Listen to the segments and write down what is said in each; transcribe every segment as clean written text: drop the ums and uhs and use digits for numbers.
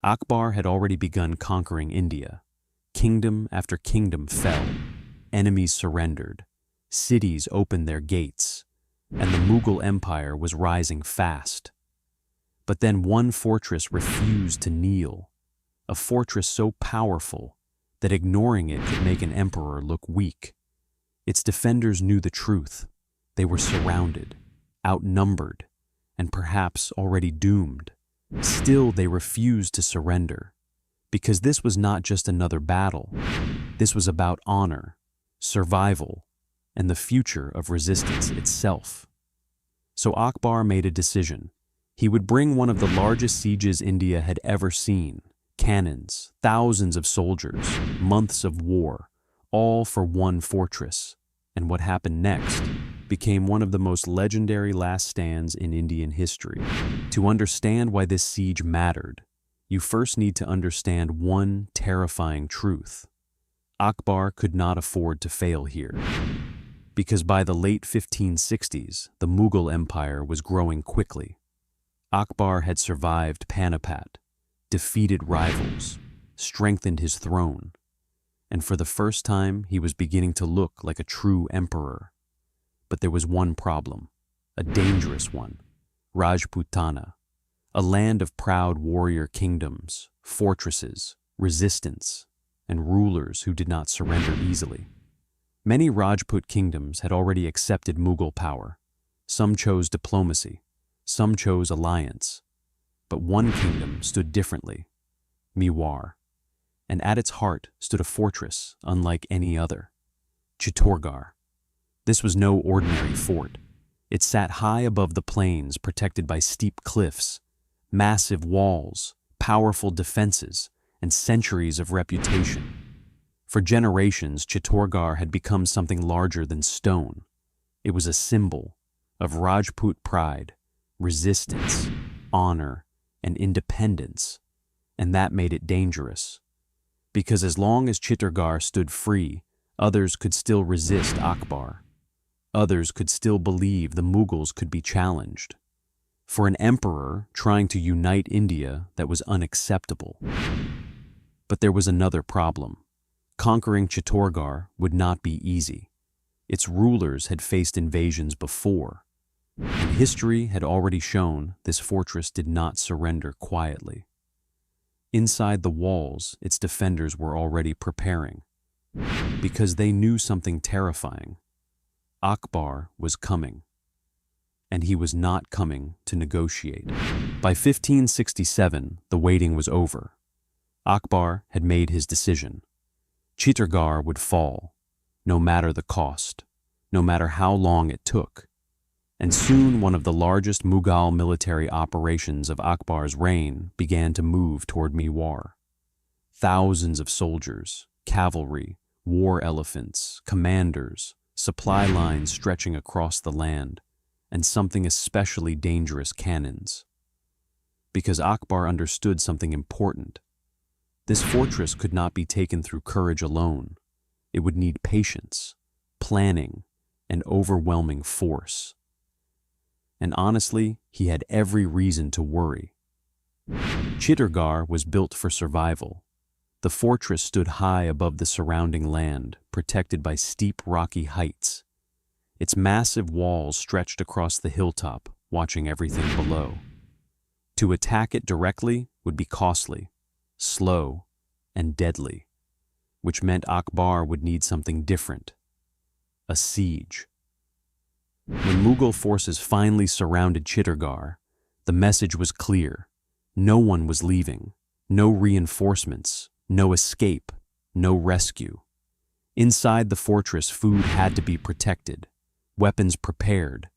Akbar had already begun conquering India. Kingdom after kingdom fell, enemies surrendered, cities opened their gates, and the Mughal Empire was rising fast. But then one fortress refused to kneel, a fortress so powerful that ignoring it could make an emperor look weak. Its defenders knew the truth. They were surrounded, outnumbered, and perhaps already doomed. Still, they refused to surrender, because this was not just another battle. This was about honor, survival, and the future of resistance itself. So Akbar made a decision. He would bring one of the largest sieges India had ever seen. Cannons, thousands of soldiers, months of war, all for one fortress. And what happened next became one of the most legendary last stands in Indian history. To understand why this siege mattered, you first need to understand one terrifying truth. Akbar could not afford to fail here, because by the late 1560s, the Mughal Empire was growing quickly. Akbar had survived Panipat, defeated rivals, strengthened his throne, and for the first time he was beginning to look like a true emperor. But there was one problem, a dangerous one: Rajputana, a land of proud warrior kingdoms, fortresses, resistance, and rulers who did not surrender easily. Many Rajput kingdoms had already accepted Mughal power. Some chose diplomacy, some chose alliance. But one kingdom stood differently, Mewar, and at its heart stood a fortress unlike any other, Chittorgarh. This was no ordinary fort. It sat high above the plains, protected by steep cliffs, massive walls, powerful defenses, and centuries of reputation. For generations, Chittorgarh had become something larger than stone. It was a symbol of Rajput pride, resistance, honor, and independence, and that made it dangerous. Because as long as Chittorgarh stood free, others could still resist Akbar. Others could still believe the Mughals could be challenged. For an emperor trying to unite India, that was unacceptable. But there was another problem. Conquering Chittorgarh would not be easy. Its rulers had faced invasions before, and history had already shown this fortress did not surrender quietly. Inside the walls, its defenders were already preparing, because they knew something terrifying. Akbar was coming, and he was not coming to negotiate. By 1567, the waiting was over. Akbar had made his decision. Chittorgarh would fall, no matter the cost, no matter how long it took. And soon one of the largest Mughal military operations of Akbar's reign began to move toward Mewar. Thousands of soldiers, cavalry, war elephants, commanders, supply lines stretching across the land, and something especially dangerous: cannons. Because Akbar understood something important. This fortress could not be taken through courage alone. It would need patience, planning, and overwhelming force. And honestly, he had every reason to worry. Chittorgarh was built for survival. The fortress stood high above the surrounding land, protected by steep rocky heights. Its massive walls stretched across the hilltop, watching everything below. To attack it directly would be costly, slow, and deadly, which meant Akbar would need something different: a siege. When Mughal forces finally surrounded Chittorgarh, the message was clear. No one was leaving, no reinforcements, no escape, no rescue. Inside the fortress, food had to be protected, weapons prepared.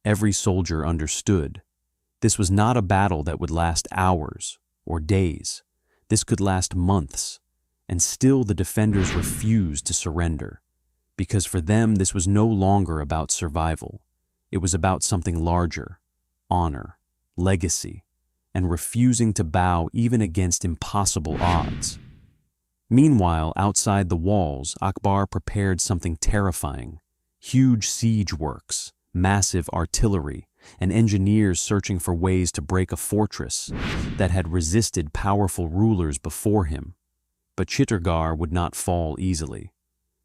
Every soldier understood. This was not a battle that would last hours or days. This could last months, and still the defenders refused to surrender, because for them this was no longer about survival. It was about something larger: honor, legacy, and refusing to bow even against impossible odds. Meanwhile, outside the walls, Akbar prepared something terrifying: huge siege works, massive artillery, and engineers searching for ways to break a fortress that had resisted powerful rulers before him. But Chittorgarh would not fall easily,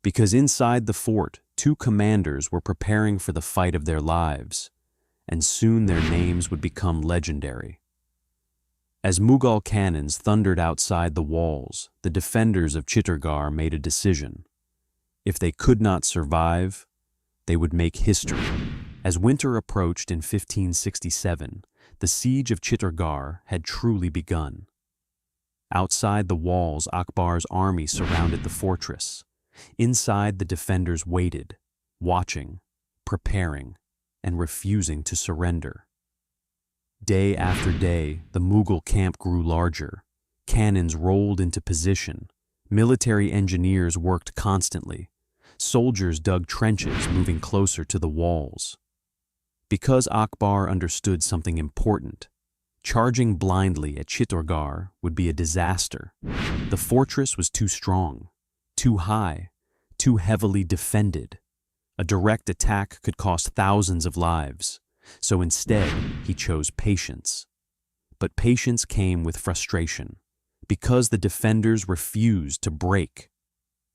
because inside the fort, two commanders were preparing for the fight of their lives, and soon their names would become legendary. As Mughal cannons thundered outside the walls, the defenders of Chittorgarh made a decision. If they could not survive, they would make history. As winter approached in 1567, the siege of Chittorgarh had truly begun. Outside the walls, Akbar's army surrounded the fortress. Inside, the defenders waited, watching, preparing, and refusing to surrender. Day after day, the Mughal camp grew larger. Cannons rolled into position. Military engineers worked constantly. Soldiers dug trenches, moving closer to the walls. Because Akbar understood something important, charging blindly at Chittorgarh would be a disaster. The fortress was too strong, too high, too heavily defended. A direct attack could cost thousands of lives, so instead he chose patience. But patience came with frustration, because the defenders refused to break.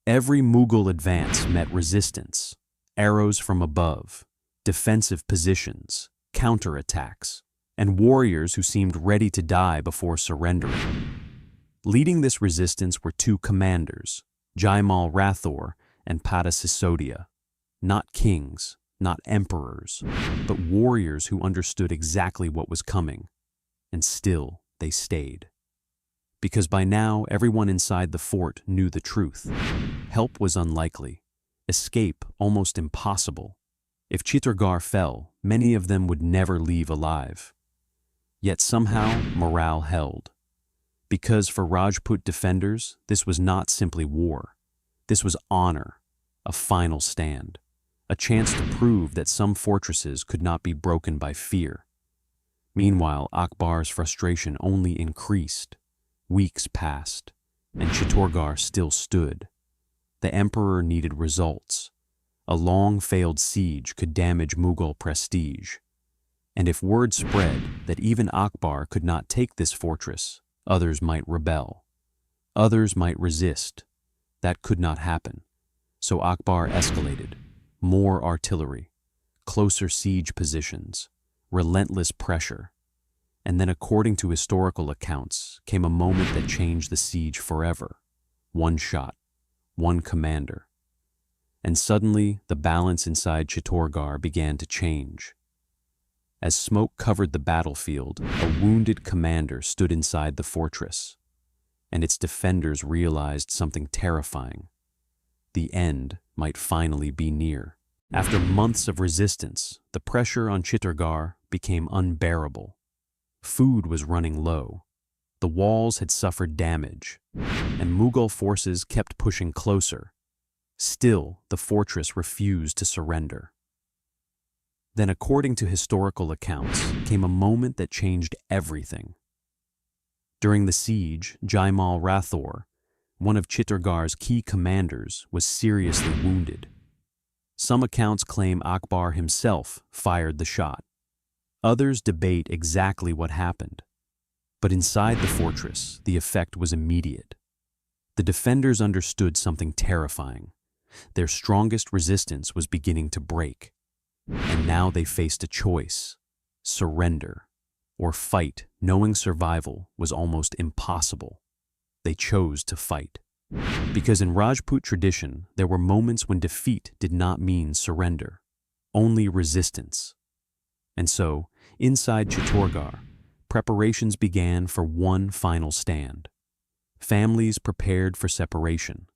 Every Mughal advance met resistance, arrows from above, defensive positions, counterattacks, and warriors who seemed ready to die before surrendering. Leading this resistance were two commanders, Jaimal Rathore and Patta Sisodia. Not kings, not emperors, but warriors who understood exactly what was coming. And still they stayed. Because by now everyone inside the fort knew the truth. Help was unlikely, escape almost impossible. If Chittorgarh fell, many of them would never leave alive. Yet somehow morale held. Because for Rajput defenders, this was not simply war. This was honor, a final stand. A chance to prove that some fortresses could not be broken by fear. Meanwhile, Akbar's frustration only increased. Weeks passed, and Chittorgarh still stood. The emperor needed results. A long failed siege could damage Mughal prestige. And if word spread that even Akbar could not take this fortress, others might rebel. Others might resist. That could not happen. So Akbar escalated. More artillery, closer siege positions, relentless pressure. And then, according to historical accounts, came a moment that changed the siege forever. One shot, one commander. And suddenly, the balance inside Chittorgarh began to change. As smoke covered the battlefield, a wounded commander stood inside the fortress, and its defenders realized something terrifying. The end might finally be near. After months of resistance, the pressure on Chittorgarh became unbearable. Food was running low. The walls had suffered damage, and Mughal forces kept pushing closer. Still, the fortress refused to surrender. Then, according to historical accounts, came a moment that changed everything. During the siege, Jaimal Rathore, one of Chittorgarh's key commanders, was seriously wounded. Some accounts claim Akbar himself fired the shot. Others debate exactly what happened. But inside the fortress, the effect was immediate. The defenders understood something terrifying. Their strongest resistance was beginning to break. And now they faced a choice: surrender or fight, knowing survival was almost impossible. They chose to fight. Because in Rajput tradition, there were moments when defeat did not mean surrender, only resistance. And so, inside Chittorgarh, preparations began for one final stand. Families prepared for separation,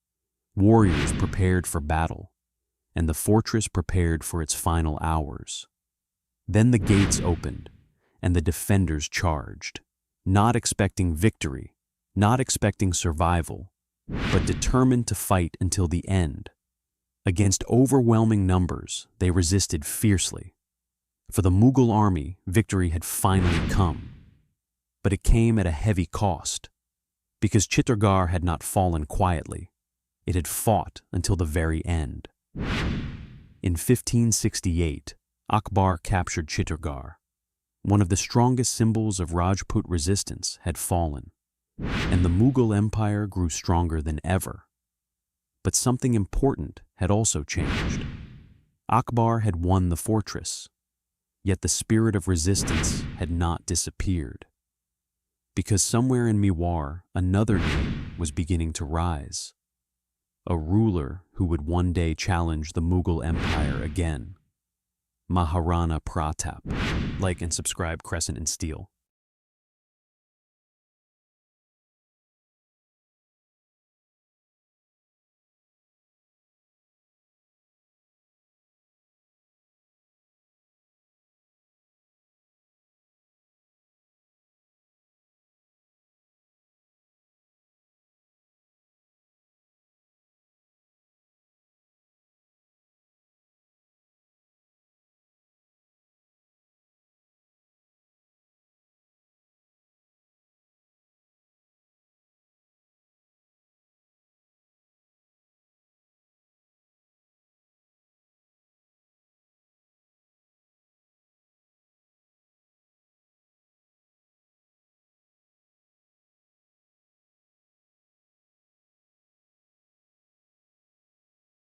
warriors prepared for battle, and the fortress prepared for its final hours. Then the gates opened, and the defenders charged, not expecting victory, not expecting survival, but determined to fight until the end. Against overwhelming numbers, they resisted fiercely. For the Mughal army, victory had finally come. But it came at a heavy cost. Because Chittorgarh had not fallen quietly, it had fought until the very end. In 1568, Akbar captured Chittorgarh. One of the strongest symbols of Rajput resistance had fallen, and the Mughal Empire grew stronger than ever. But something important had also changed. Akbar had won the fortress, yet the spirit of resistance had not disappeared. Because somewhere in Mewar, another name was beginning to rise. A ruler who would one day challenge the Mughal Empire again. Maharana Pratap. Like and subscribe Crescent and Steel.